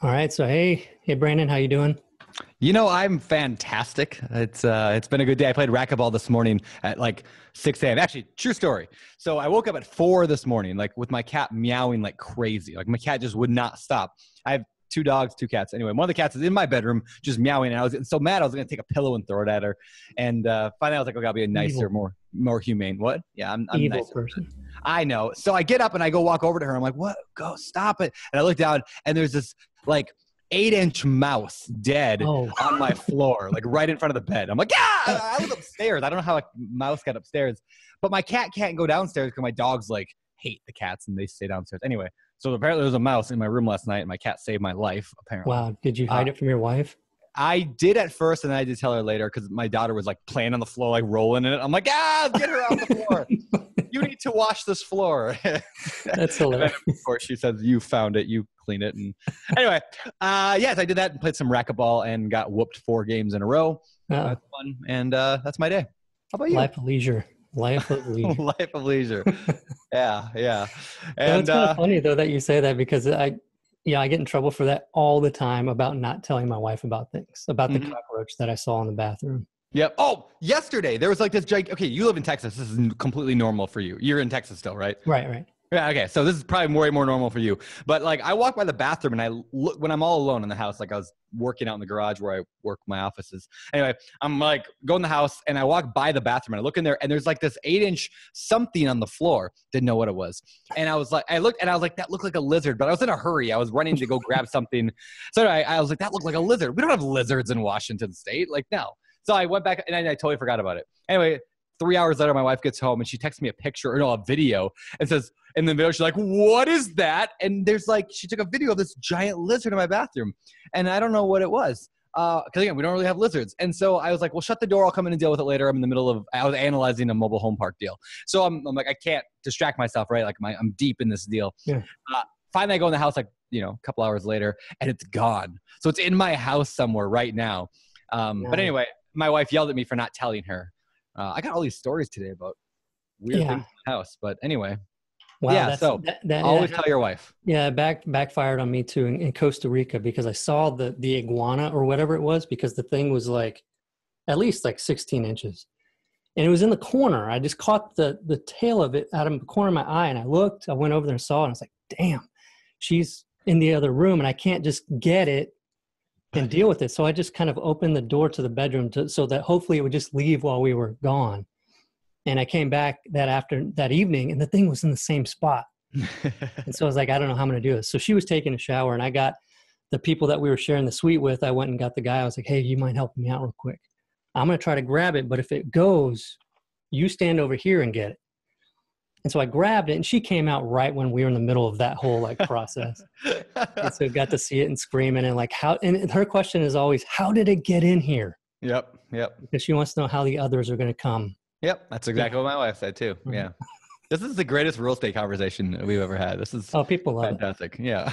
All right. So, hey, Brandon, how you doing? I'm fantastic. It's been a good day. I played racquetball this morning at like 6 a.m. Actually, true story. So I woke up at 4 this morning, like with my cat meowing like crazy. Like my cat just would not stop. I have two dogs, two cats. Anyway, one of the cats is in my bedroom just meowing, and I was getting so mad I was going to take a pillow and throw it at her. And finally, I was like, I gotta be a nicer, Evil, more humane. What? Yeah, I'm evil nicer. person. I know. So I get up and I go walk over to her. I'm like, what? Go stop it. And I look down and there's this like 8-inch mouse dead Oh, on my floor, like right in front of the bed. I'm like, yeah, I was upstairs. I don't know how a mouse got upstairs, but my cat can't go downstairs because my dogs like hate the cats and they stay downstairs. Anyway, so apparently there was a mouse in my room last night and my cat saved my life, apparently. wow. Did you hide it from your wife? I did at first, and then I did tell her later because my daughter was like playing on the floor, like rolling in it. I'm like, get her off the floor. You need to wash this floor. That's hilarious. Then, of course, she says, you found it, you clean it. And anyway, yes, I did that and played some racquetball and got whooped 4 games in a row. That's fun. And that's my day. How about you? Life of leisure. Life of leisure. Life of leisure. Yeah. And And it's kind of funny though that you say that because I get in trouble for that all the time about not telling my wife about things, about the cockroach that I saw in the bathroom. Yep. Oh, yesterday there was like this okay, you live in Texas. This is completely normal for you. You're in Texas still, right? Right. Yeah. Okay. So this is probably way more normal for you. But like, I walk by the bathroom and I look when I'm all alone in the house. Like I was working out in the garage where I work my offices. Anyway, I'm like go in the house and I walk by the bathroom and I look in there and there's like this 8-inch something on the floor. Didn't know what it was. And I was like, I looked and I was like, that looked like a lizard. But I was in a hurry. I was running to go grab something. So I was like, that looked like a lizard. We don't have lizards in Washington State. Like no. So I went back and I totally forgot about it. Anyway, 3 hours later, my wife gets home and she texts me a picture or no, a video and says, in the video, she's like, what is that? And there's like, she took a video of this giant lizard in my bathroom and I don't know what it was. Cause again, we don't really have lizards. And so I was like, well, shut the door. I'll come in and deal with it later. I was analyzing a mobile home park deal. So I'm like, I can't distract myself, right? Like I'm deep in this deal. Yeah. Finally I go in the house, like, a couple hours later and it's gone. So it's in my house somewhere right now. But anyway, my wife yelled at me for not telling her. I got all these stories today about weird things in the house. But anyway, wow, so always tell your wife. Yeah, backfired on me too in Costa Rica because I saw the iguana or whatever it was because the thing was like at least like 16 inches. And it was in the corner. I just caught the tail of it out of the corner of my eye and I went over there and saw it and I was like, damn, she's in the other room and I can't just get it and deal with it. So I just kind of opened the door to the bedroom so that hopefully it would just leave while we were gone. And I came back that evening and the thing was in the same spot. And so I was like, I don't know how I'm going to do this. So she was taking a shower and I got the people that we were sharing the suite with. I went and got the guy. I was like, hey, you mind helping me out real quick? I'm going to try to grab it. But if it goes, you stand over here and get it. And so I grabbed it and she came out right when we were in the middle of that whole like process. And so I got to see it and screaming and like and her question is always, how did it get in here? Yep. Because she wants to know how the others are going to come. Yep. That's exactly what my wife said too. Yeah. This is the greatest real estate conversation we've ever had. This is people love fantastic. Yeah.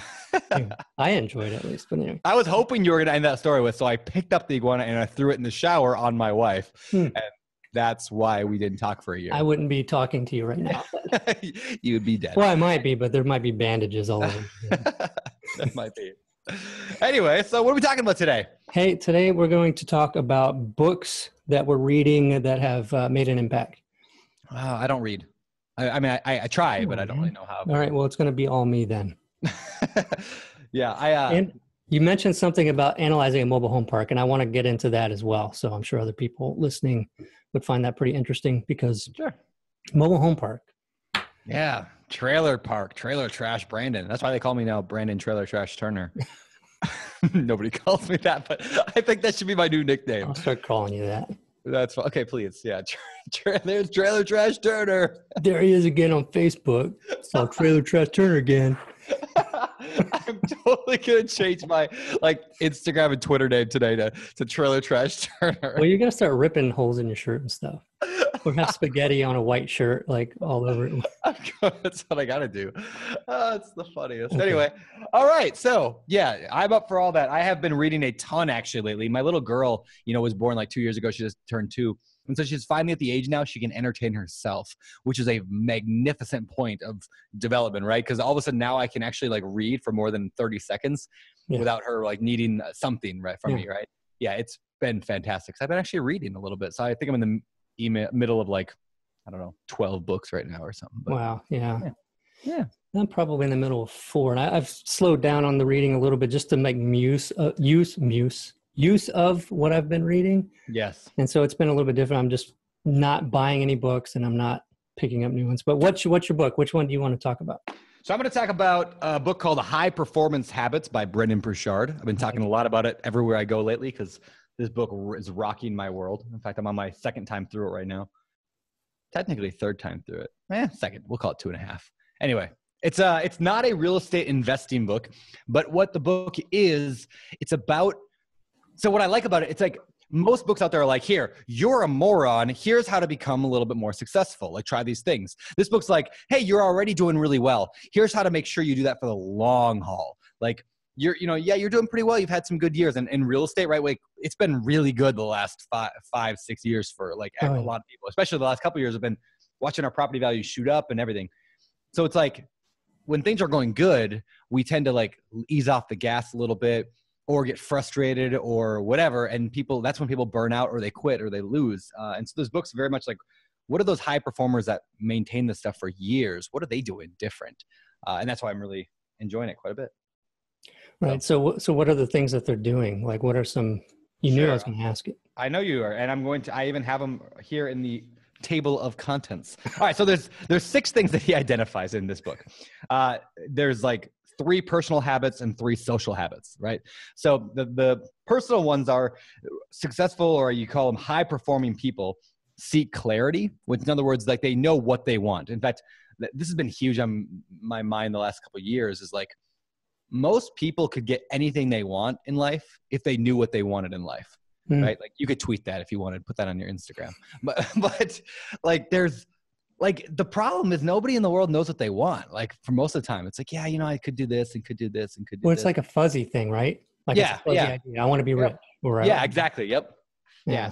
I enjoyed it at least, but anyway. I was hoping you were going to end that story with, so I picked up the iguana and I threw it in the shower on my wife. And that's why we didn't talk for a year. I wouldn't be talking to you right now. You would be dead. Well, I might be, but there might be bandages all over. That might be. Anyway, so what are we talking about today? Hey, today we're going to talk about books that we're reading that have made an impact. I don't read. I try, but I don't really know how. All right, well, it's going to be all me then. Yeah, and you mentioned something about analyzing a mobile home park, and I want to get into that as well. So I'm sure other people listening would find that pretty interesting because mobile home park. Yeah, trailer park, trailer trash Brandon. That's why they call me now Brandon Trailer Trash Turner. Nobody calls me that, but I think that should be my new nickname. I'll start calling you that. That's okay, please. Yeah, there's Trailer Trash Turner. There he is again on Facebook. Saw Trailer Trash Turner again. I'm totally gonna change my Instagram and Twitter name today to Trailer Trash Turner. Well, you're gonna start ripping holes in your shirt and stuff. Or have spaghetti on a white shirt, like all over it. That's what I gotta do. It's the funniest. Okay. Anyway, all right. So yeah, I'm up for all that. I have been reading a ton actually lately. My little girl, was born like 2 years ago. She just turned 2. And so she's finally at the age now she can entertain herself, which is a magnificent point of development, right? Because all of a sudden now I can actually like read for more than 30 seconds without her like needing something right from me, right? Yeah, it's been fantastic. So I've been actually reading a little bit. So I think I'm in the middle of like, I don't know, 12 books right now or something. But, wow. Yeah. Yeah. I'm probably in the middle of 4, and I've slowed down on the reading a little bit just to make use of what I've been reading. Yes. And so it's been a little bit different. I'm just not buying any books, and I'm not picking up new ones. But what's your book? Which one do you want to talk about? So I'm going to talk about a book called High Performance Habits by Brendon Burchard. I've been talking a lot about it everywhere I go lately because this book is rocking my world. In fact, I'm on my second time through it right now. Technically third time through it. Second. We'll call it 2.5. Anyway. It's not a real estate investing book, but what the book is, it's about, so what I like about it, it's like most books out there are like, here, you're a moron. Here's how to become a little bit more successful. Like try these things. This book's like, hey, you're already doing really well. Here's how to make sure you do that for the long haul. Like you're doing pretty well. You've had some good years, and in real estate, right? Like it's been really good the last 5, 6 years for like a lot of people, especially the last couple of years have been watching our property values shoot up and everything. So it's like, when things are going good, we tend to like ease off the gas a little bit or get frustrated or whatever. And that's when people burn out or they quit or they lose. And so this book's very much like, what are those high performers that maintain this stuff for years? What are they doing different? And that's why I'm really enjoying it quite a bit. Right. So what are the things that they're doing? Like what are some, you knew I was going to ask it. I know you are. And I even have them here in the table of contents. All right, so there's 6 things that he identifies in this book. There's like 3 personal habits and 3 social habits, right? So the personal ones are successful, or you call them high performing people, seek clarity, which in other words, like they know what they want. In fact, this has been huge on my mind the last couple of years, is like most people could get anything they want in life if they knew what they wanted in life. Right? Like you could tweet that if you wanted, put that on your Instagram. But like there's like the problem is nobody in the world knows what they want. Like for most of the time, it's like, yeah, I could do this and could do this and could do this. It's like a fuzzy thing, right? Like it's a fuzzy idea. I want to be rich. Or, yeah, exactly. Yep. Yeah.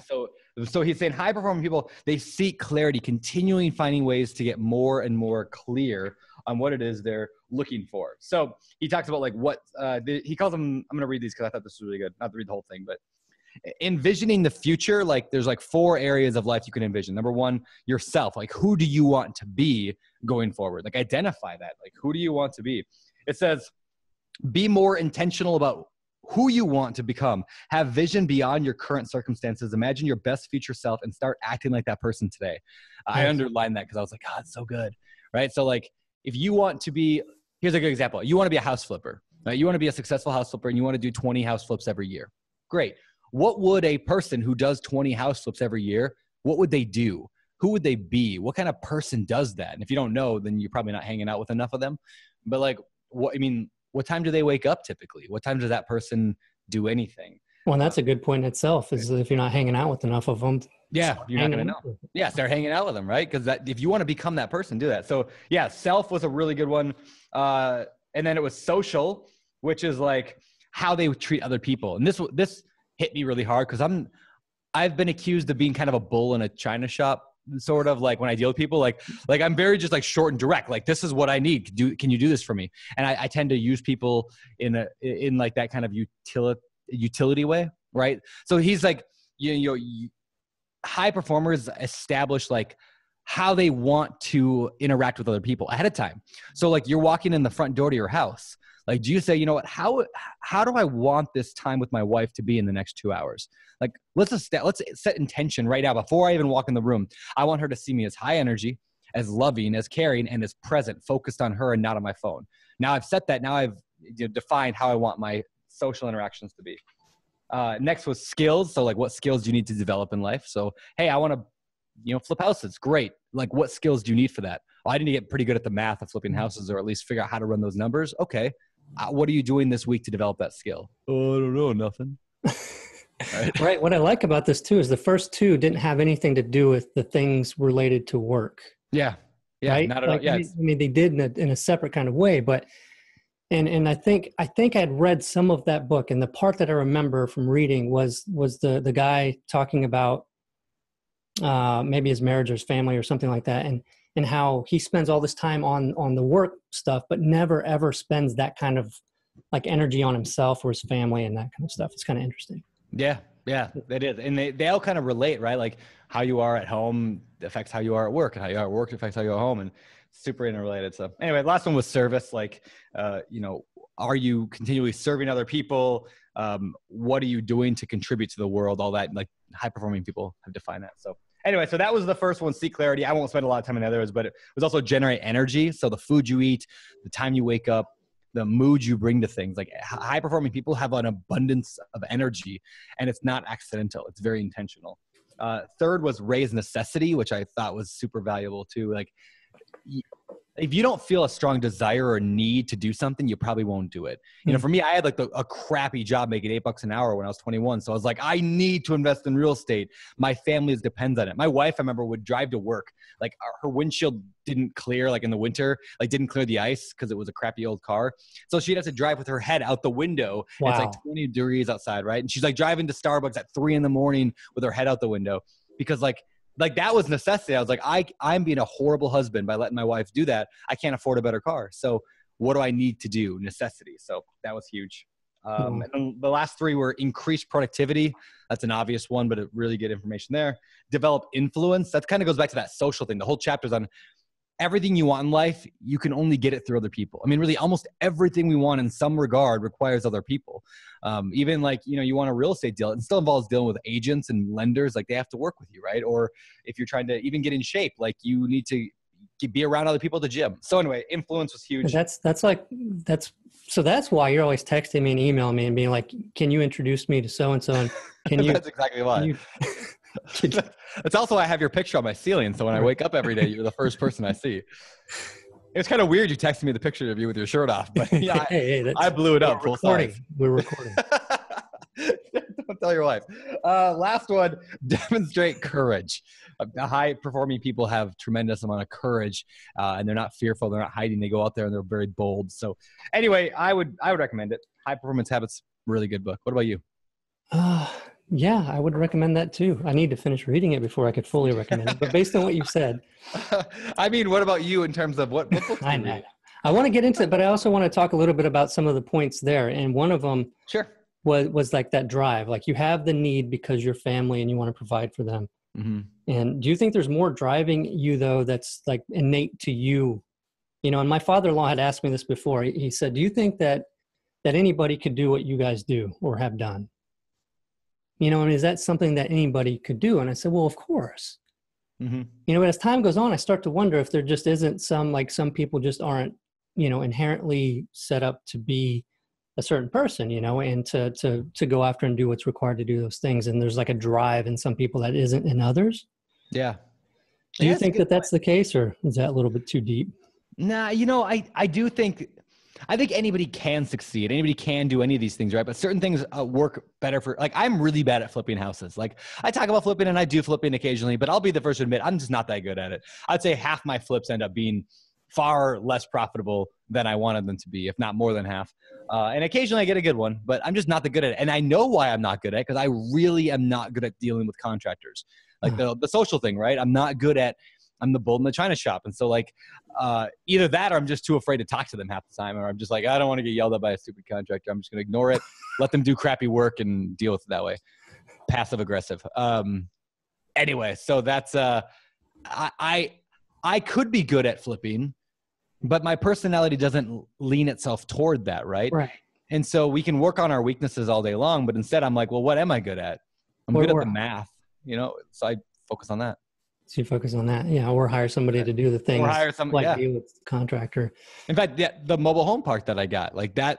So he's saying high performing people, they seek clarity, continually finding ways to get more and more clear on what it is they're looking for. So he talks about like what he calls them. I'm going to read these because I thought this was really good. Not to read the whole thing, but envisioning the future, like there's like 4 areas of life you can envision. Number 1, yourself. Like who do you want to be going forward? Like identify that. Like who do you want to be? It says, be more intentional about who you want to become. Have vision beyond your current circumstances. Imagine your best future self and start acting like that person today. I underlined that because I was like, God, it's so good. Right? So like if you want to be, here's a good example. You want to be a house flipper. Right? You want to be a successful house flipper and you want to do 20 house flips every year. Great. What would a person who does 20 house flips every year, what would they do? Who would they be? What kind of person does that? And if you don't know, then you're probably not hanging out with enough of them. But like, what time do they wake up typically? What time does that person do anything? Well, that's a good point in itself, is if you're not hanging out with enough of them. Yeah, you're not going to know. Yeah, start hanging out with them, right? Because if you want to become that person, do that. So yeah, self was a really good one. And then it was social, which is like how they would treat other people. And this hit me really hard because I've been accused of being kind of a bull in a china shop, sort of like when I deal with people, like I'm very just like short and direct. Like this is what I need. Can you do this for me? And I tend to use people in like that kind of utility way, right? So he's like, high performers establish like how they want to interact with other people ahead of time. So like you're walking in the front door to your house. Like, do you say, you know what, how do I want this time with my wife to be in the next 2 hours? Like, let's set intention right now before I even walk in the room. I want her to see me as high energy, as loving, as caring, and as present, focused on her and not on my phone. Now I've set that. Now I've defined how I want my social interactions to be. Next was skills. So like, what skills do you need to develop in life? So, hey, I want to, flip houses. Great. Like, what skills do you need for that? Oh, I need to get pretty good at the math of flipping houses, or at least figure out how to run those numbers. Okay. What are you doing this week to develop that skill? Oh, I don't know. Nothing. Right. What I like about this too is the first 2 didn't have anything to do with the things related to work. Yeah. Yeah. Right? Not at all. Yeah. I mean, they did in a separate kind of way, but, and I think I'd read some of that book, and the part that I remember from reading was the guy talking about maybe his marriage or his family or something like that, and how he spends all this time on the work stuff, but never ever spends that kind of like energy on himself or his family and that kind of stuff. It's kind of interesting. Yeah, it is. And they all kind of relate, right? Like how you are at home affects how you are at work, and how you are at work affects how you are at home, and super interrelated. So anyway, last one was service. Like, are you continually serving other people? What are you doing to contribute to the world? All that, like high performing people have defined that. So anyway, so that was the first one, seek clarity. I won't spend a lot of time on the others, but it was also generate energy. So the food you eat, the time you wake up, the mood you bring to things. Like high performing people have an abundance of energy, and it's not accidental. It's very intentional. Third was raise necessity, which I thought was super valuable too. Like if you don't feel a strong desire or need to do something, you probably won't do it. You know, for me, I had like a crappy job making $8 an hour when I was 21. So I was like, I need to invest in real estate. My family depends on it. My wife, I remember, would drive to work. Like her windshield didn't clear, like in the winter, like didn't clear the ice because it was a crappy old car. So she'd have to drive with her head out the window. Wow. It's like 20 degrees outside, right? And she's like driving to Starbucks at 3 a.m. with her head out the window because like that was necessity. I was like, I'm being a horrible husband by letting my wife do that. I can't afford a better car. So what do I need to do? Necessity. So that was huge. And the last 3 were increased productivity. That's an obvious one, but really good information there. Develop influence. That kind of goes back to that social thing. The whole chapter's on everything you want in life. You can only get it through other people. I mean, really almost everything we want in some regard requires other people. Even like, you want a real estate deal, it still involves dealing with agents and lenders. Like they have to work with you, right? Or if you're trying to even get in shape, like you need to be around other people at the gym. So anyway, influence was huge. So that's why you're always texting me and emailing me and being like, can you introduce me to so-and-so? And can you, that's exactly why. It's also why I have your picture on my ceiling. So when I wake up every day, you're the first person I see. It's kind of weird you texted me the picture of you with your shirt off, but yeah, I blew it up full size. We're recording. Don't tell your wife. Last one, demonstrate courage. High performing people have tremendous amount of courage, and they're not fearful. They're not hiding. They go out there and they're very bold. So anyway, I would recommend it. High Performance Habits, really good book. What about you? Yeah, I would recommend that too. I need to finish reading it before I could fully recommend it. But based on what you've said. I mean, what about you in terms of what books do you read? I want to get into it, but I also want to talk a little bit about some of the points there. And one of them was like that drive. Like you have the need because you're family and you want to provide for them. Mm-hmm. And do you think there's more driving you, though, that's like innate to you? And my father-in-law had asked me this before. He said, do you think that anybody could do what you guys do or have done? And is that something that anybody could do? And I said, well, of course. Mm-hmm. But as time goes on, I start to wonder if there just isn't some people just aren't, inherently set up to be a certain person, and to go after and do what's required to do those things. And there's like a drive in some people that isn't in others. Yeah. Do you think that that's the case, or is that a little bit too deep? Nah, I think anybody can succeed. Anybody can do any of these things, right? But certain things work better for, like, I'm really bad at flipping houses. Like, I talk about flipping and I do flipping occasionally, but I'll be the first to admit I'm just not that good at it. I'd say half my flips end up being far less profitable than I wanted them to be, if not more than half. And occasionally I get a good one, but I'm just not that good at it. And I know why I'm not good at it, because I really am not good at dealing with contractors. Like the social thing, right? I'm the bull in the china shop. And so like, either that or I'm just too afraid to talk to them half the time. Or I'm just like, I don't want to get yelled at by a stupid contractor. I'm just going to ignore it, let them do crappy work and deal with it that way. Passive aggressive. Anyway, so that's, I could be good at flipping, but my personality doesn't lean itself toward that. Right. And so we can work on our weaknesses all day long, but instead I'm like, well, what am I good at? I'm good at the math, so I focus on that. So you focus on that, or hire somebody to do the things, or hire somebody, deal with the contractor. In fact, the mobile home park that I got, like that,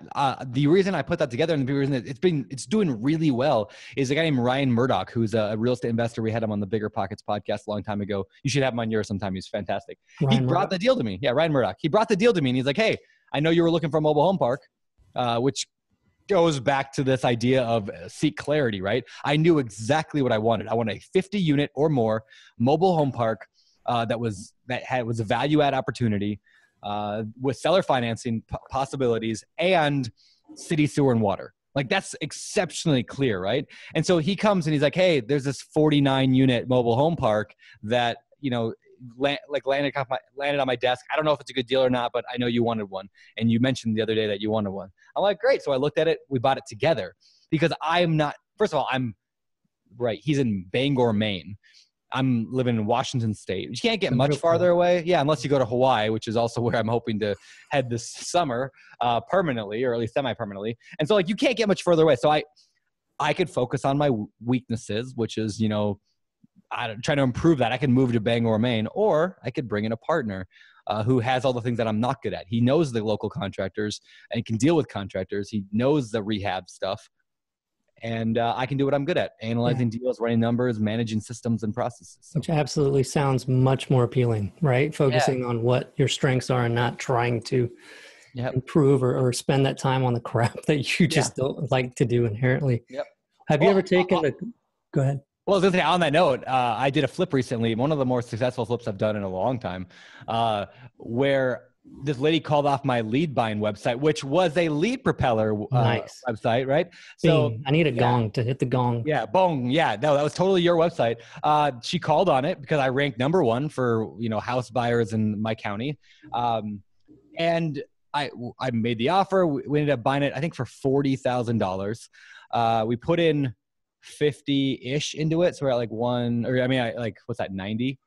the reason I put that together and the reason that it's doing really well is a guy named Ryan Murdoch, who's a real estate investor. We had him on the Bigger Pockets podcast a long time ago. You should have him on yours sometime. He's fantastic. He brought the deal to me. Yeah, Ryan Murdoch. He brought the deal to me and he's like, hey, I know you were looking for a mobile home park, which goes back to this idea of seek clarity, right? I knew exactly what I wanted. I wanted a 50 unit or more mobile home park that was a value add opportunity with seller financing possibilities and city sewer and water. Like that's exceptionally clear, right? And so he comes and he's like, hey, there's this 49 unit mobile home park that, you know, landed on my desk. I don't know if it's a good deal or not, but I know you wanted one. And you mentioned the other day that you wanted one. I'm like, great. So I looked at it. We bought it together because I'm not, first of all, I'm right. He's in Bangor, Maine. I'm living in Washington State. You can't get much farther away. Yeah. Unless you go to Hawaii, which is also where I'm hoping to head this summer permanently, or at least semi-permanently. And so like, you can't get much further away. So I could focus on my weaknesses, which is, you know, trying to improve that. I can move to Bangor, Maine, or I could bring in a partner who has all the things that I'm not good at. He knows the local contractors and can deal with contractors. He knows the rehab stuff. And I can do what I'm good at, analyzing deals, running numbers, managing systems and processes. So. Which absolutely sounds much more appealing, right? Focusing on what your strengths are and not trying to improve or spend that time on the crap that you just don't like to do inherently. Yep. Have you ever taken go ahead. Well, I was going to say, on that note, I did a flip recently, one of the more successful flips I've done in a long time, where this lady called off my lead buying website, which was a lead propeller website, right? So I need a gong to hit the gong. Yeah, bong. Yeah, no, that was totally your website. She called on it because I ranked #1 for, you know, house buyers in my county. And I made the offer. We ended up buying it, I think, for $40,000. We put in 50-ish into it. So we're at like 90.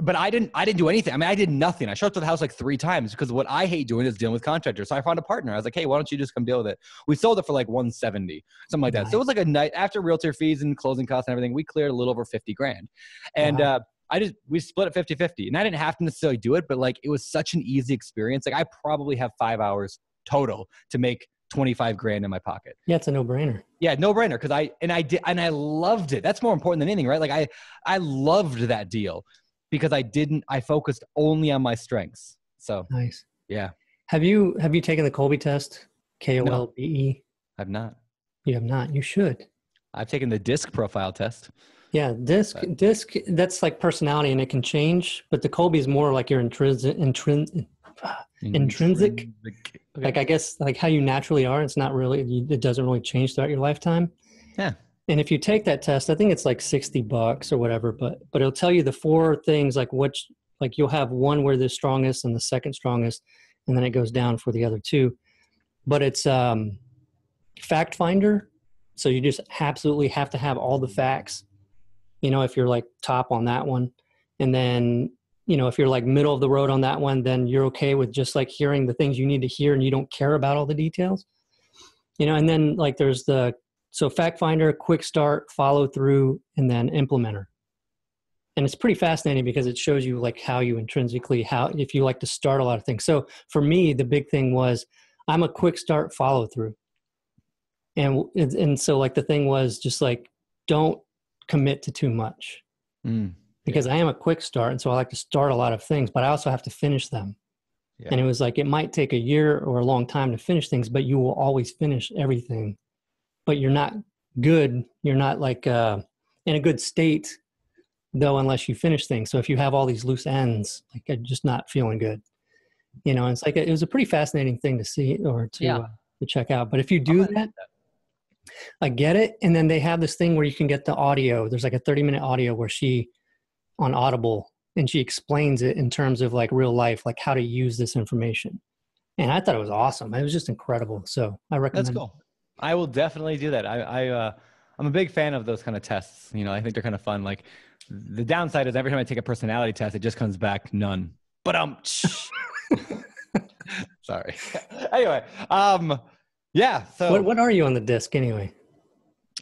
But I didn't do anything. I mean, I did nothing. I showed up to the house like 3 times because what I hate doing is dealing with contractors. So I found a partner. I was like, hey, why don't you just come deal with it? We sold it for like 170, something like that. So it was like a night after realtor fees and closing costs and everything, we cleared a little over 50 grand. And, we split it 50-50, and I didn't have to necessarily do it, but like, it was such an easy experience. Like I probably have 5 hours total to make 25 grand in my pocket. Yeah. It's a no-brainer. Yeah. No brainer. Cause I loved it. That's more important than anything, right? Like I loved that deal because I focused only on my strengths. So nice. Yeah. Have you taken the Kolbe test? KOLBE? No, I've not. You have not. You should. I've taken the DISC profile test. Yeah, DISC, that's like personality and it can change, but the Kolbe is more like your intrinsic. Like, I guess, like how you naturally are. It's not really, it doesn't really change throughout your lifetime. Yeah. And if you take that test, I think it's like $60 or whatever, but it'll tell you the 4 things, like which, like you'll have one where the strongest and the second strongest, and then it goes down for the other 2. But it's fact finder. So you just absolutely have to have all the facts, you know, if you're like top on that one. And then, you know, if you're like middle of the road on that one, then you're okay with just like hearing the things you need to hear and you don't care about all the details, you know. And then like there's so fact finder, quick start, follow through, and then implementer. And it's pretty fascinating because it shows you like how you intrinsically, if you like to start a lot of things. So for me, the big thing was I'm a quick start, follow through. And so like the thing was just like, don't commit to too much because I am a quick start. And so I like to start a lot of things, but I also have to finish them. Yeah. And it was like, it might take a year or a long time to finish things, but you will always finish everything. But you're not good. You're not like in a good state though, unless you finish things. So if you have all these loose ends, like you're just not feeling good, you know. And it's like, it was a pretty fascinating thing to see or to check out. But if you do that, I get it. And then they have this thing where you can get the audio. There's like a 30-minute audio where on Audible, and she explains it in terms of like real life, like how to use this information. And I thought it was awesome. It was just incredible. So I recommend That's cool. I will definitely do that. I'm a big fan of those kind of tests. You know, I think they're kind of fun. Like the downside is every time I take a personality test, it just comes back none. But sorry. Anyway, yeah. So what are you on the DISC anyway?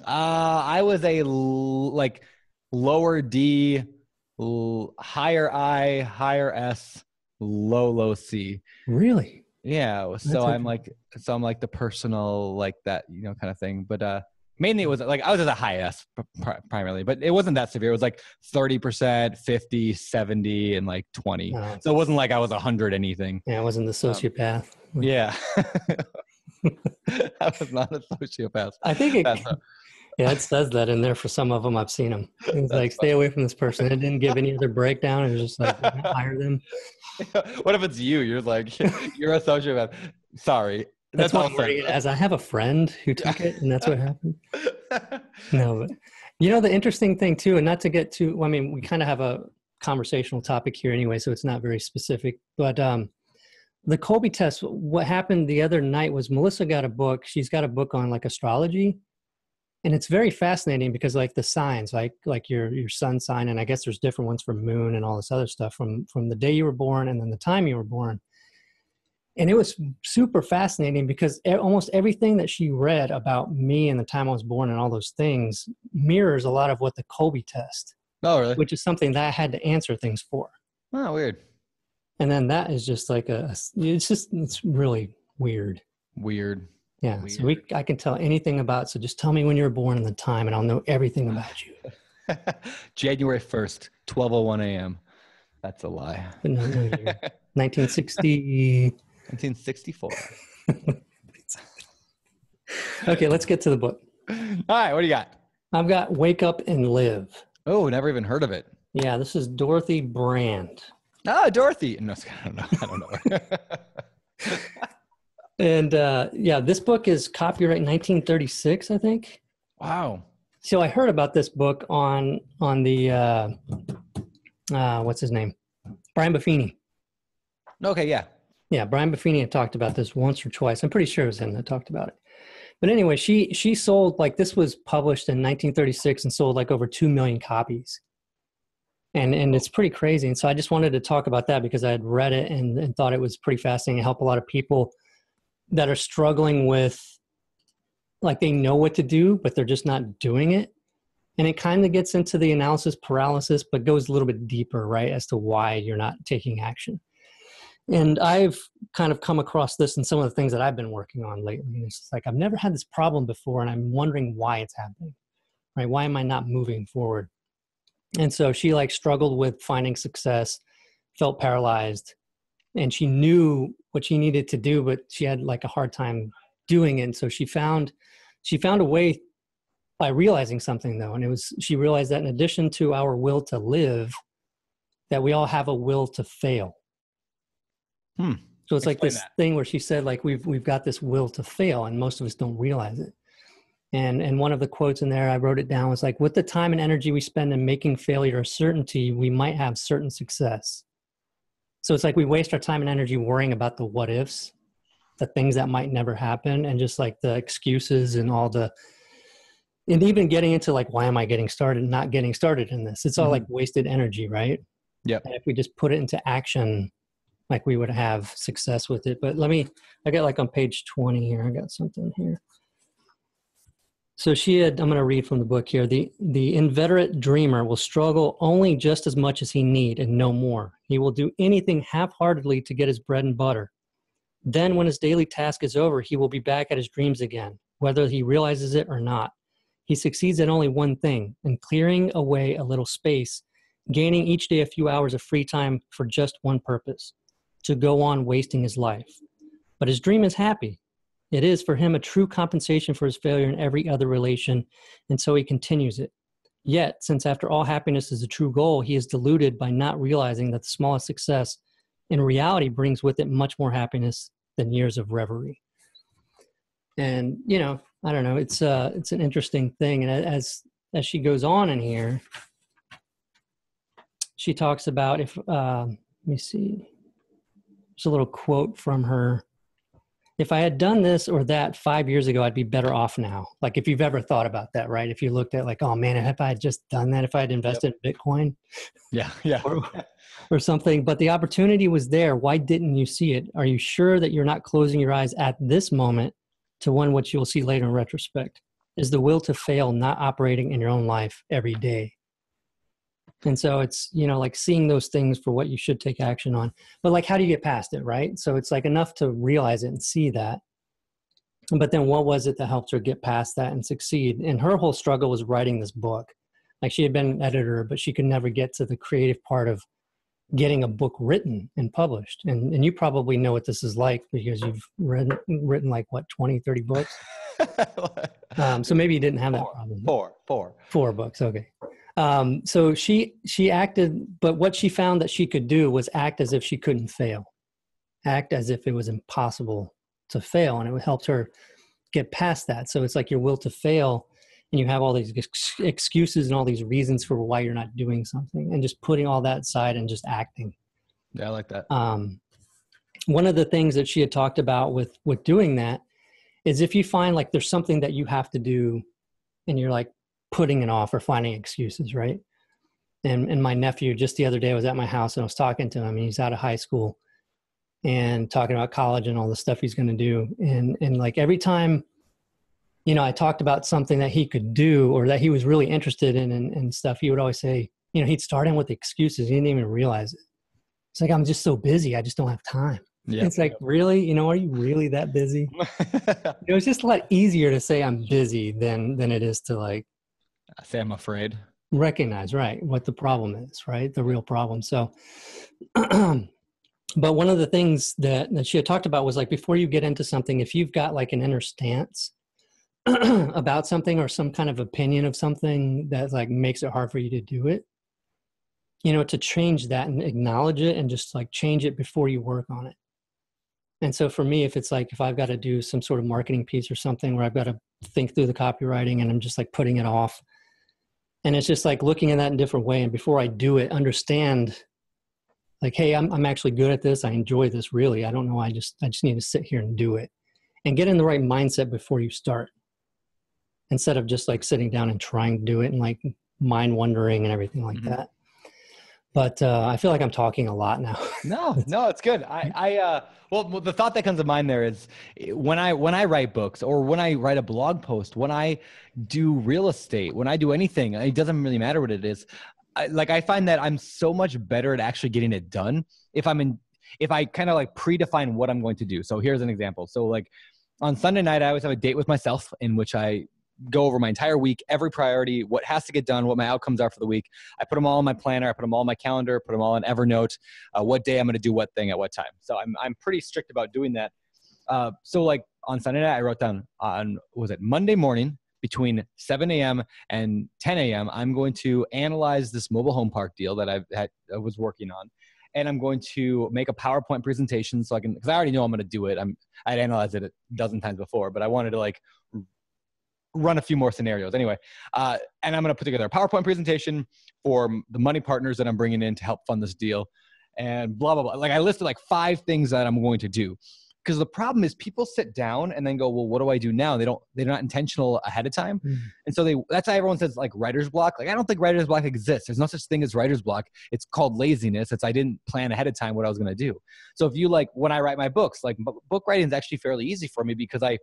I was a like lower D, higher I, higher S, low C. Really? Yeah. So I'm like the personal, like that, you know, kind of thing. But mainly it was like, I was at a high S primarily, but it wasn't that severe. It was like 30%, 50, 70, and like 20. Oh. So it wasn't like I was 100 anything. Yeah. I wasn't the sociopath. Yeah. I was not a sociopath. I think it says that in there for some of them. I've seen them. It's like, stay away from this person. It didn't give any other breakdown. It was just like, hire them. What if it's you? You're like, you're a sociopath. Sorry. That's That's why all I'm wording it as I have a friend who took it, and that's what happened. sense. No, but you know, the interesting thing too, and not to get too, I mean, we kind of have a conversational topic here anyway, so it's not very specific, but the Colby test, what happened the other night was Melissa got a book. She's got a book on like astrology, and it's very fascinating because like the signs, like your sun sign, and I guess there's different ones for moon and all this other stuff from the day you were born and then the time you were born. And it was super fascinating because almost everything that she read about me and the time I was born and all those things mirrors a lot of what the Colby test, Oh, really? which is something that I had to answer things for. Oh, weird. And then that is just like it's really weird. Weird. Yeah. Weird. So I can tell anything about, so just tell me when you were born and the time and I'll know everything about you. January 1st, 12:01 a.m. That's a lie. But no year. 1960. 1964. Okay, let's get to the book. All right, what do you got? I've got Wake Up and Live. Oh, never even heard of it. Yeah, this is Dorothy Brand. Oh, Dorothy. No, I don't know. And yeah, this book is copyright 1936, I think. Wow. So I heard about this book on the what's his name? Brian Buffini. Okay, yeah. Yeah, Brian Buffini had talked about this once or twice. I'm pretty sure it was him that talked about it. But anyway, she sold, like, this was published in 1936 and sold like over 2 million copies. And it's pretty crazy. And so I just wanted to talk about that because I had read it and thought it was pretty fascinating. It helped a lot of people that are struggling with, like, they know what to do, but they're just not doing it. And it kind of gets into the analysis paralysis, but goes a little bit deeper, right, as to why you're not taking action. And I've kind of come across this in some of the things that I've been working on lately. And it's just like, I've never had this problem before, and I'm wondering why it's happening, right? Why am I not moving forward? And so she, like, struggled with finding success, felt paralyzed, and she knew what she needed to do, but she had, like, a hard time doing it. And so she found a way by realizing something, though. And she realized that in addition to our will to live, that we all have a will to fail. So it's like this thing where she said, like, we've got this will to fail, and most of us don't realize it. And one of the quotes in there, I wrote it down, was like, with the time and energy we spend in making failure a certainty, we might have certain success. So it's like we waste our time and energy worrying about the what ifs, the things that might never happen, and just like the excuses and and even getting into, like, why am I getting started, not getting started in this? It's all like wasted energy, right? Yeah. And if we just put it into action, like, we would have success with it. But I got, like, on page 20 here, I got something here. So I'm going to read from the book here. The inveterate dreamer will struggle only just as much as he need and no more. He will do anything half-heartedly to get his bread and butter. Then when his daily task is over, he will be back at his dreams again, whether he realizes it or not. He succeeds at only one thing, in clearing away a little space, gaining each day a few hours of free time for just one purpose: to go on wasting his life. But his dream is happy. It is for him a true compensation for his failure in every other relation, and so he continues it. Yet, since after all happiness is the true goal, he is deluded by not realizing that the smallest success in reality brings with it much more happiness than years of reverie. And, I don't know, it's an interesting thing. And as she goes on in here, she talks about let me see. There's a little quote from her. If I had done this or that 5 years ago, I'd be better off now. Like, if you've ever thought about that, right? If you looked at, like, oh man, if I had just done that, if I had invested in Bitcoin, yeah, or something, but the opportunity was there. Why didn't you see it? Are you sure that you're not closing your eyes at this moment to one which you'll see later in retrospect? Is the will to fail not operating in your own life every day? And so it's, like, seeing those things for what you should take action on. But, like, how do you get past it, right? So it's, like, enough to realize it and see that. But then what was it that helped her get past that and succeed? And her whole struggle was writing this book. Like, she had been an editor, but she could never get to the creative part of getting a book written and published. And you probably know what this is like because you've written like, what, 20, 30 books? So maybe you didn't have that problem. Four books, okay. So she acted, but what she found that she could do was act as if she couldn't fail, act as if it was impossible to fail, and it helped her get past that. So it's like your will to fail, and you have all these excuses and all these reasons for why you're not doing something, and just putting all that aside and just acting. Yeah, I like that. One of the things that she had talked about with doing that is if you find like there's something that you have to do and you're like putting it off or finding excuses, right? And my nephew just the other day was at my house, and I was talking to him, and he's out of high school and talking about college and all the stuff he's going to do. And like every time, you know, I talked about something that he could do or that he was really interested in and stuff, he would always say, you know, he'd start in with excuses. He didn't even realize it. It's like, I'm just so busy. I just don't have time. Yep. It's like, really? You know, are you really that busy? It was just a lot easier to say I'm busy than it is to like say I'm afraid. Recognize, right, what the problem is, right? The real problem. So, but one of the things that she had talked about was like, before you get into something, if you've got like an inner stance about something or some kind of opinion of something that like makes it hard for you to do it, you know, to change that and acknowledge it and just like change it before you work on it. And so for me, if it's like, if I've got to do some sort of marketing piece or something where I've got to think through the copywriting and I'm just like putting it off, and it's just like looking at that in a different way. And before I do it, understand like, hey, I'm actually good at this. I enjoy this really. I don't know. I just need to sit here and do it and get in the right mindset before you start, instead of just like sitting down and trying to do it and like mind wandering and everything like that. But I feel like I'm talking a lot now. No, it's good. Well, the thought that comes to mind there is when I write books or when I write a blog post, when I do real estate, when I do anything, it doesn't really matter what it is. I find that I'm so much better at actually getting it done if I kind of like predefine what I'm going to do. So here's an example. So like on Sunday night, I always have a date with myself in which I go over my entire week, every priority, what has to get done, what my outcomes are for the week. I put them all in my planner. I put them all in my calendar, put them all in Evernote, what day I'm going to do what thing at what time. So I'm pretty strict about doing that. So like on Sunday night, I wrote down on, Monday morning between 7 a.m. and 10 a.m., I'm going to analyze this mobile home park deal that I was working on. And I'm going to make a PowerPoint presentation so I can, because I already know I'm going to do it. I'd analyzed it a dozen times before, but I wanted to like run a few more scenarios anyway. And I'm going to put together a PowerPoint presentation for the money partners that I'm bringing in to help fund this deal and blah, blah, blah. Like I listed like 5 things that I'm going to do. Because the problem is people sit down and then go, well, what do I do now? They're not intentional ahead of time. And so that's why everyone says like writer's block. Like, I don't think writer's block exists. There's no such thing as writer's block. It's called laziness. I didn't plan ahead of time what I was going to do. So if you like, when I write my books, like book writing is actually fairly easy for me because I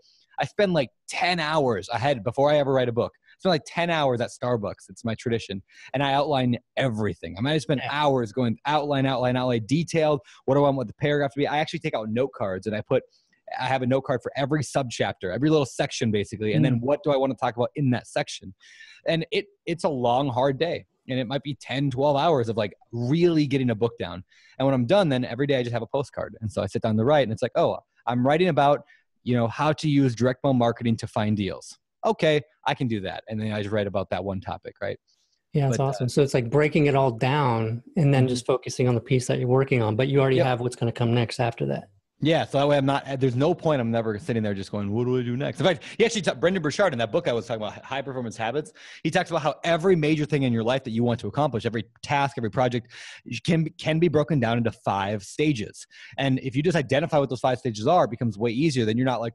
spend like 10 hours ahead before I ever write a book. I spend like 10 hours at Starbucks. It's my tradition. And I outline everything. I might have spent hours going outline, detailed. What do I want the paragraph to be? I actually take out note cards and I have a note card for every subchapter, every little section basically. And then what do I want to talk about in that section? And it's a long, hard day. And it might be 10, 12 hours of like really getting a book down. And when I'm done, then every day I just have a postcard. And so I sit down to write and it's like, oh, I'm writing about, how to use direct mail marketing to find deals. Okay, I can do that. And then I just write about that one topic, right? Yeah, that's awesome. So it's like breaking it all down and then just focusing on the piece that you're working on, but you already have what's going to come next after that. Yeah, so that way there's no point I'm never sitting there just going, what do I do next? In fact, he actually Brendon Burchard in that book I was talking about, High Performance Habits, he talks about how every major thing in your life that you want to accomplish, every task, every project can be broken down into 5 stages. And if you just identify what those 5 stages are, it becomes way easier. Then you're not like,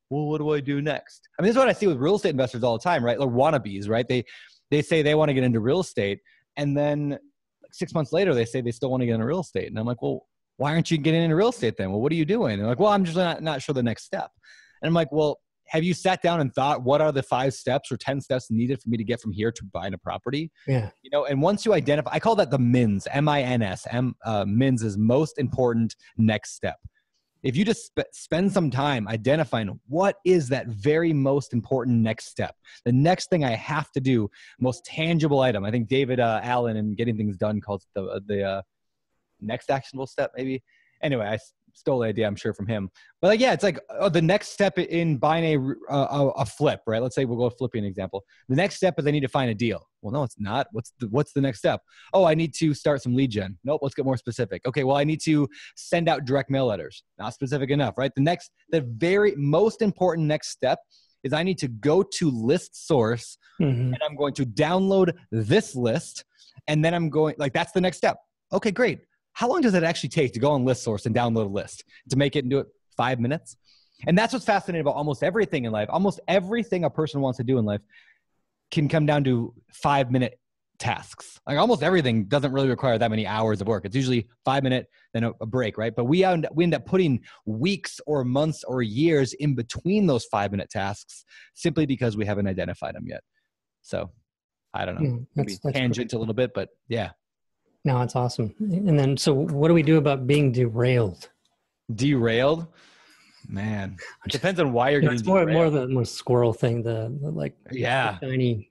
well, what do I do next? I mean, this is what I see with real estate investors all the time, right? Or wannabes, right? They say they want to get into real estate. And then like 6 months later, they say they still want to get into real estate. And I'm like, well, why aren't you getting into real estate then? Well, what are you doing? And they're like, well, I'm just not sure the next step. And I'm like, well, have you sat down and thought, what are the 5 steps or 10 steps needed for me to get from here to buying a property? Yeah. And once you identify, I call that the MINS, M-I-N-S. MINS is most important next step. If you just spend some time identifying what is that very most important next step, the next thing I have to do, most tangible item. I think David Allen in Getting Things Done calls it the next actionable step, maybe. Anyway, stole the idea, I'm sure, from him. But like, yeah, it's like the next step in buying a flip, right? Let's say we'll go flipping an example. The next step is I need to find a deal. Well, no, it's not. What's the next step? Oh, I need to start some lead gen. Nope. Let's get more specific. Okay. Well, I need to send out direct mail letters. Not specific enough, right? The very most important next step is I need to go to list source and I'm going to download this list. And then I'm going like, that's the next step. Okay, great. How long does it actually take to go on list source and download a list to make it and do it 5 minutes? And that's what's fascinating about almost everything in life. Almost everything a person wants to do in life can come down to 5-minute tasks. Like almost everything doesn't really require that many hours of work. It's usually 5 minutes, then a break, right? But we end up putting weeks or months or years in between those 5-minute tasks simply because we haven't identified them yet. So I don't know, maybe tangent a little bit, but yeah. No, it's awesome. And then, so what do we do about being derailed? Derailed? Man, it depends on why you're getting derailed. More the squirrel thing, the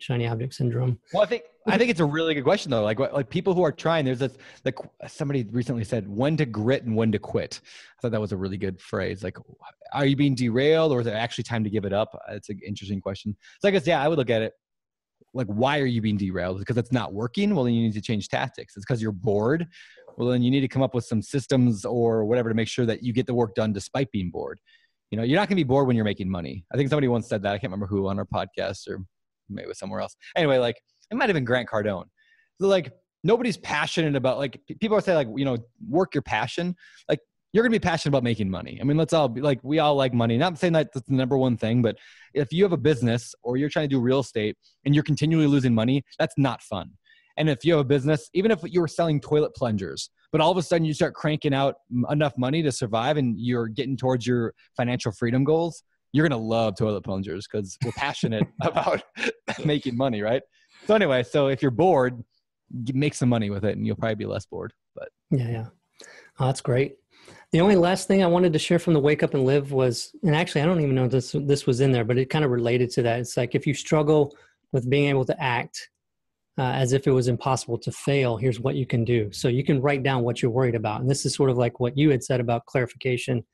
shiny object syndrome. Well, I think it's a really good question though. Like people who are trying, there's this, like somebody recently said, when to grit and when to quit. I thought that was a really good phrase. Like, are you being derailed or is it actually time to give it up? It's an interesting question. So I guess, yeah, I would look at it. Like, why are you being derailed? Because it's not working? Well, then you need to change tactics. It's because you're bored. Well, then you need to come up with some systems or whatever to make sure that you get the work done despite being bored. You know, you're not going to be bored when you're making money. I think somebody once said that. I can't remember who on our podcast or maybe it was somewhere else. Anyway, like it might have been Grant Cardone. So like nobody's passionate about, like, people are saying like, you know, work your passion. Like you're going to be passionate about making money. I mean, let's all be like, we all like money. Not saying that that's the number one thing, but if you have a business or you're trying to do real estate and you're continually losing money, that's not fun. And if you have a business, even if you were selling toilet plungers, but all of a sudden you start cranking out enough money to survive and you're getting towards your financial freedom goals, you're going to love toilet plungers because we're passionate about making money, right? So anyway, so if you're bored, make some money with it and you'll probably be less bored. But yeah. Oh, that's great. The only last thing I wanted to share from the Wake Up and Live was, and actually I don't even know if this was in there, but it kind of related to that. It's like, if you struggle with being able to act as if it was impossible to fail, here's what you can do. So you can write down what you're worried about. And this is sort of like what you had said about clarification.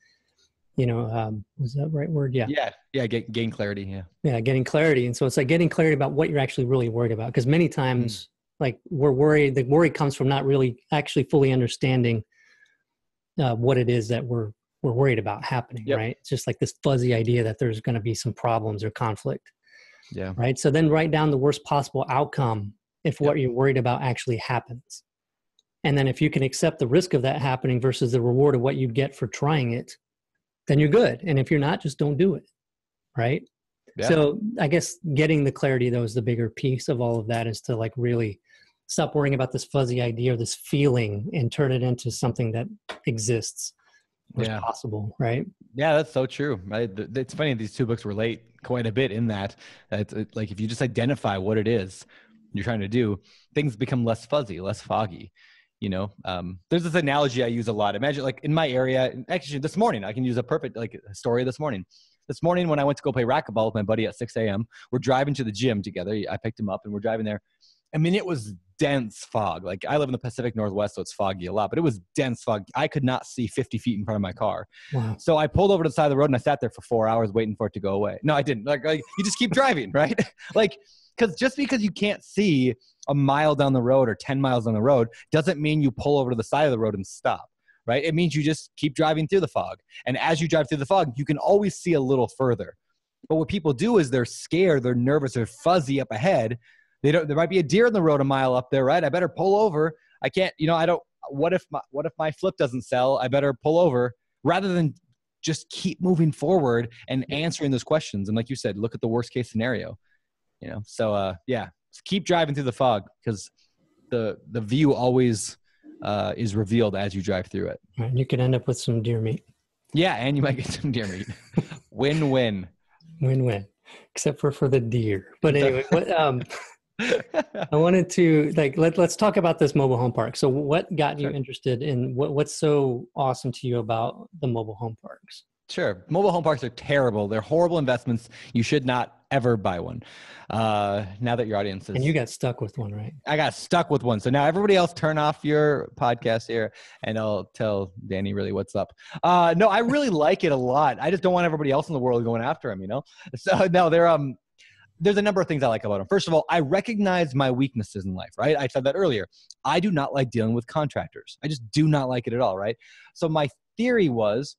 You know, was that the right word? Yeah. Yeah. Gain clarity. Yeah. Yeah. Getting clarity. And so it's like getting clarity about what you're actually really worried about. Because many times, like we're worried, the worry comes from not really actually fully understanding what it is that we're worried about happening, right? It's just like this fuzzy idea that there's going to be some problems or conflict. Yeah. Right. So then write down the worst possible outcome if what you're worried about actually happens. And then if you can accept the risk of that happening versus the reward of what you get for trying it, then you're good. And if you're not, just don't do it. Right. Yeah. So I guess getting the clarity, though, is the bigger piece of all of that, is to like really stop worrying about this fuzzy idea or this feeling and turn it into something that exists or is possible. Right. Yeah, that's so true. It's funny. These two books relate quite a bit in that. Like if you just identify what it is you're trying to do, things become less fuzzy, less foggy. You know, there's this analogy I use a lot. Imagine like in my area, actually this morning, I can use a perfect story this morning. This morning when I went to go play racquetball with my buddy at 6 a.m., we're driving to the gym together. I picked him up and we're driving there. I mean, it was dense fog. Like I live in the Pacific Northwest, so it's foggy a lot, but it was dense fog. I could not see 50 feet in front of my car. Wow. So I pulled over to the side of the road and I sat there for 4 hours waiting for it to go away. No, I didn't. Like you just keep driving, right? Like, because just because you can't see a mile down the road or 10 miles down the road doesn't mean you pull over to the side of the road and stop, right? It means you just keep driving through the fog. And as you drive through the fog, you can always see a little further. But what people do is they're scared, they're nervous, they're fuzzy up ahead. There might be a deer in the road a mile up there, right? I better pull over. I can't, what if my flip doesn't sell? I better pull over, rather than just keep moving forward and answering those questions. And like you said, look at the worst case scenario, So just keep driving through the fog, because the view always is revealed as you drive through it. And you could end up with some deer meat. Yeah. And you might get some deer meat. Win-win. Win-win, except for the deer. But anyway, I wanted to let's talk about this mobile home park. So what got you interested in what's so awesome to you about the mobile home parks? Sure. Mobile home parks are terrible. They're horrible investments. You should not ever buy one. Now that your audience is... And you got stuck with one, right? I got stuck with one. So now everybody else turn off your podcast here and I'll tell Danny really what's up. No, I really like it a lot. I just don't want everybody else in the world going after him, you know? So no, there's a number of things I like about him. First of all, I recognize my weaknesses in life, right? I said that earlier. I do not like dealing with contractors. I just do not like it at all, right? So my theory was,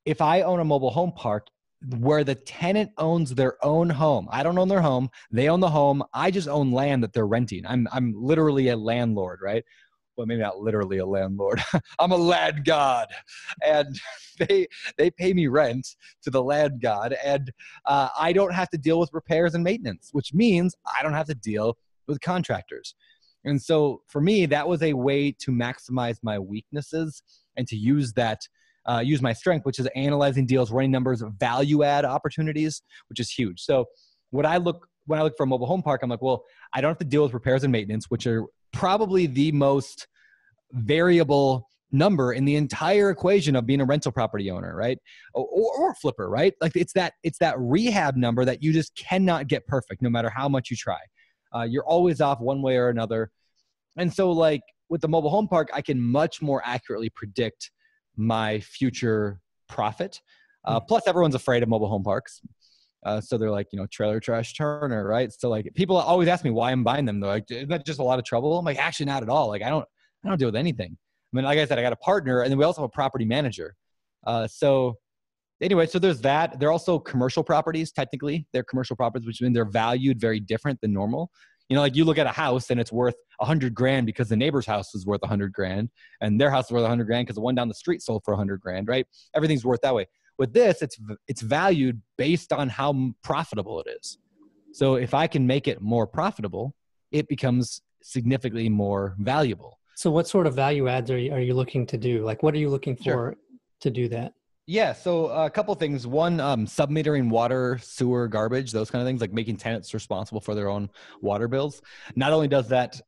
if I own a mobile home park where the tenant owns their own home, I don't own their home, they own the home, I just own land that they're renting. I'm literally a landlord, right? Well, maybe not literally a landlord. I'm a land god. And they pay me rent to the land god. And I don't have to deal with repairs and maintenance, which means I don't have to deal with contractors. And so for me, that was a way to maximize my weaknesses and to use that use my strength, which is analyzing deals, running numbers, value add opportunities, which is huge. So when I look for a mobile home park, I'm like, well, I don't have to deal with repairs and maintenance, which are probably the most variable number in the entire equation of being a rental property owner, right? Or a flipper, right? Like it's that rehab number that you just cannot get perfect no matter how much you try. You're always off one way or another. And so like with the mobile home park, I can much more accurately predict my future profit. Plus everyone's afraid of mobile home parks. So they're like, trailer trash Turner, right? So like people always ask me why I'm buying them. They're like, isn't that just a lot of trouble? I'm like, actually not at all. Like I don't deal with anything. I mean, like I said, I got a partner and then we also have a property manager. So anyway, so there's that. They're also commercial properties. Technically they're commercial properties, which means they're valued very different than normal. Like you look at a house and it's worth $100,000 because the neighbor's house is worth $100,000 and their house is worth $100,000 because the one down the street sold for $100,000, right? Everything's worth that way. With this, it's valued based on how profitable it is. So if I can make it more profitable, it becomes significantly more valuable. So what sort of value adds are you looking to do? Like, what are you looking for to do that? Yeah. So a couple of things. One, submetering water, sewer, garbage, those kind of things, like making tenants responsible for their own water bills. Not only does that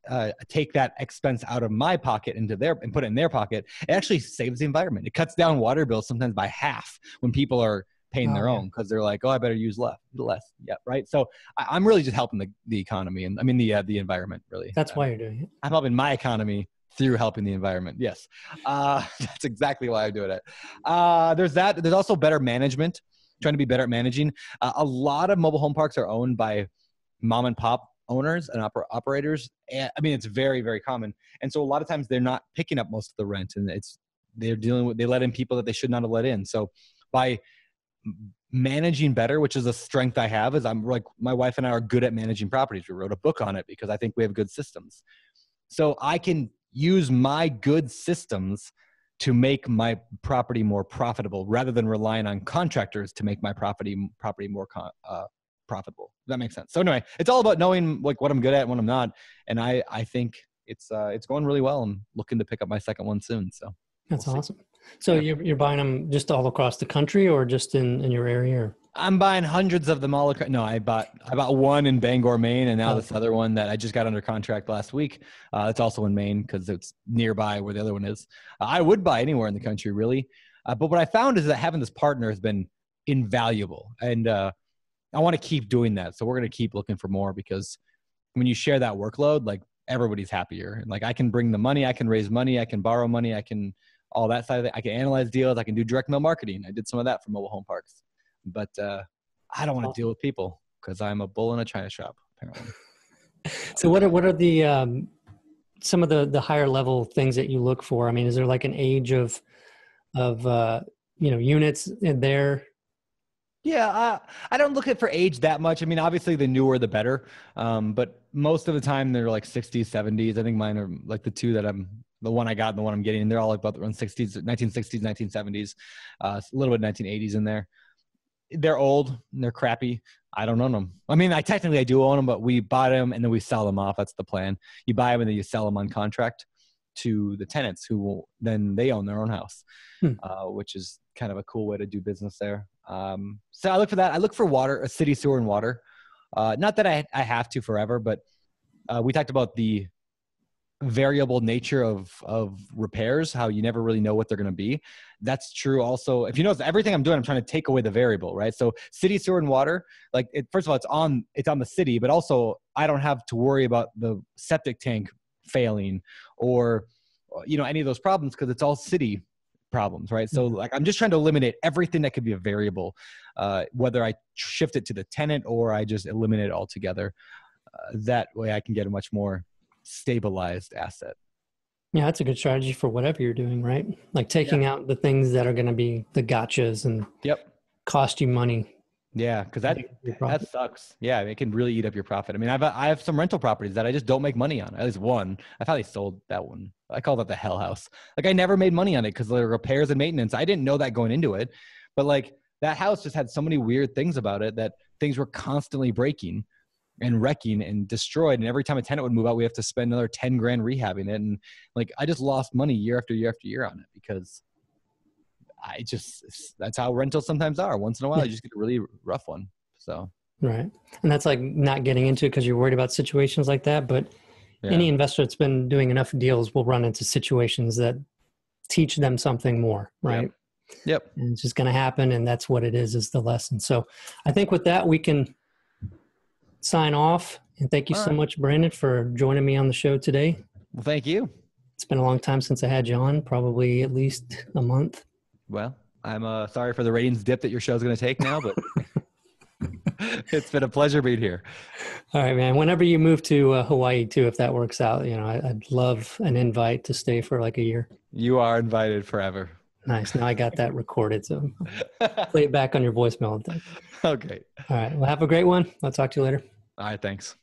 take that expense out of my pocket and put it in their pocket, it actually saves the environment. It cuts down water bills sometimes by half when people are paying their own because they're like, oh, I better use less. Yeah. Right. So I'm really just helping the economy and the environment really. That's why you're doing it. I'm helping my economy through helping the environment. Yes. That's exactly why I do it. There's that. There's also better management, trying to be better at managing. A lot of mobile home parks are owned by mom and pop owners and operators. And, I mean, it's very, very common. And so a lot of times they're not picking up most of the rent and they let in people that they should not have let in. So by managing better, which is a strength I have, is I'm like, my wife and I are good at managing properties. We wrote a book on it because I think we have good systems. So I can use my good systems to make my property more profitable rather than relying on contractors to make my property more profitable. Does that make sense? So anyway, it's all about knowing like what I'm good at and what I'm not. And I think it's going really well. I'm looking to pick up my second one soon. So that's awesome. So you're buying them just all across the country or just in your area? Or? I'm buying hundreds of them all across. No, I bought one in Bangor, Maine, and now this other one that I just got under contract last week. It's also in Maine because it's nearby where the other one is. I would buy anywhere in the country, really. But what I found is that having this partner has been invaluable. And I want to keep doing that. So we're going to keep looking for more because when you share that workload, like everybody's happier. And like I can bring the money, I can raise money, I can borrow money, I can all that side of it. I can analyze deals. I can do direct mail marketing. I did some of that for mobile home parks. But I don't want to deal with people because I'm a bull in a china shop, apparently. So what are the some of the higher level things that you look for? I mean, is there like an age of units in there? Yeah, I don't look at for age that much. I mean, obviously the newer the better. But most of the time they're like 60s, 70s. I think mine are like the one I got and the one I'm getting. They're all like about around 60s, 1960s, 1970s, a little bit 1980s in there. They're old and they're crappy. I don't own them. I mean, I do own them, but we buy them and then we sell them off. That's the plan. You buy them and then you sell them on contract to the tenants who then they own their own house, which is kind of a cool way to do business there. So I look for that. I look for water, a city sewer and water. Not that I have to forever, but we talked about the variable nature of repairs, how you never really know what they're going to be. That's true. Also, if you notice, everything I'm doing, I'm trying to take away the variable, right? So city sewer and water, like first of all, it's on the city, but also I don't have to worry about the septic tank failing or, any of those problems, because it's all city problems, right? So like, I'm just trying to eliminate everything that could be a variable, whether I shift it to the tenant or I just eliminate it altogether. That way I can get a much more stabilized asset. Yeah, that's a good strategy for whatever you're doing, right? Like taking out the things that are going to be the gotchas and cost you money. Yeah, because that sucks. Yeah, it can really eat up your profit. I mean, I have some rental properties that I just don't make money on. At least one. I finally sold that one. I call that the hell house. Like, I never made money on it because of the repairs and maintenance. I didn't know that going into it. But like, that house just had so many weird things about it that things were constantly breaking and wrecking and destroyed. And every time a tenant would move out, we have to spend another 10 grand rehabbing it. And like, I just lost money year after year after year on it because that's how rentals sometimes are. Once in a while, you just get a really rough one. So, right. And that's like not getting into it because you're worried about situations like that. But any investor that's been doing enough deals will run into situations that teach them something more, right? Yep. And it's just going to happen. And that's what it is the lesson. So I think with that, we can sign off. And thank you so much, Brendon, for joining me on the show today. Well, thank you. It's been a long time since I had you on, probably at least a month. Well, I'm sorry for the ratings dip that your show's going to take now, but it's been a pleasure being here. All right, man. Whenever you move to Hawaii too, if that works out, I'd love an invite to stay for like a year. You are invited forever. Nice. Now I got that recorded, so play it back on your voicemail. Okay. All right. Well, have a great one. I'll talk to you later. All right. Thanks.